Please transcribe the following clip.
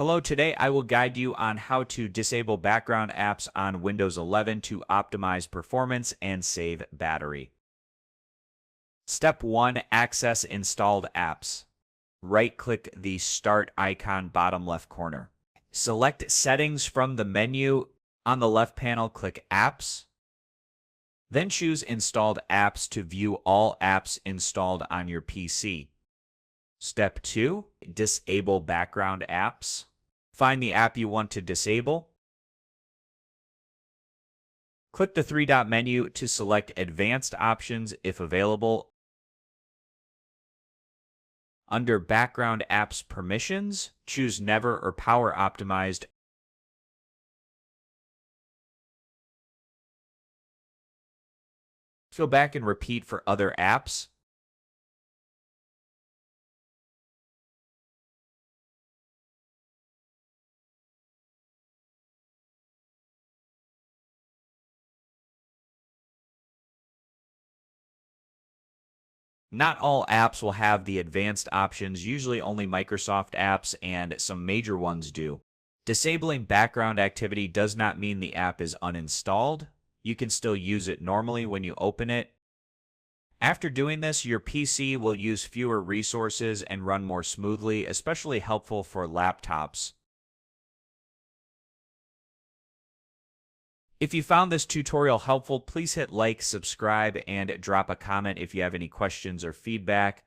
Hello, today I will guide you on how to disable background apps on Windows 11 to optimize performance and save battery. Step 1. Access installed apps. Right-click the Start icon bottom left corner. Select Settings from the menu. On the left panel, click Apps. Then choose Installed Apps to view all apps installed on your PC. Step 2. Disable background apps. Find the app you want to disable. Click the three-dot menu to select Advanced Options if available. Under Background Apps Permissions, choose Never or Power Optimized. Go back and repeat for other apps. Not all apps will have the advanced options, usually only Microsoft apps and some major ones do. Disabling background activity does not mean the app is uninstalled. You can still use it normally when you open it. After doing this, your PC will use fewer resources and run more smoothly, especially helpful for laptops. If you found this tutorial helpful, please hit like, subscribe, and drop a comment if you have any questions or feedback.